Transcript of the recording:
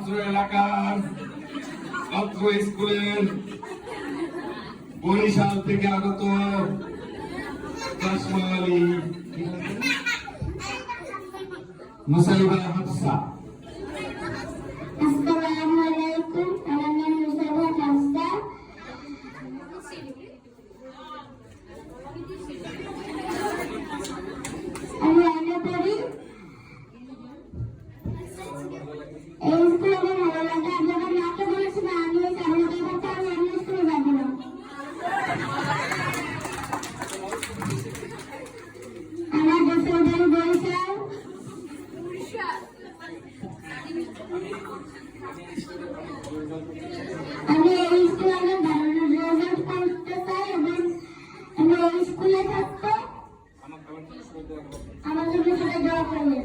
অত্র এলাকার অত্র স্কুলের বরিশাল থেকে আগত চশমা আলী মুসাইবা হাফসা। আসসালামু আলাইকুম, আমার নাম মুসাইবা হাফসা। আমি আইনে পড়ি। এই স্কুলে আমার ভালো লাগে। আমি আমার মাকে বলেছিলাম আমি ওই চাকরিটা করতে আমি অন্য স্কুলে যাবো না। আমার দেশের বাড়ি বরিশাল। আমি এই স্কুলে অনেক ভালো রেজাল্ট করতে চাই এবং আমি এই স্কুলে থাকতে আমার জন্য সবাই দোয়া করবেন।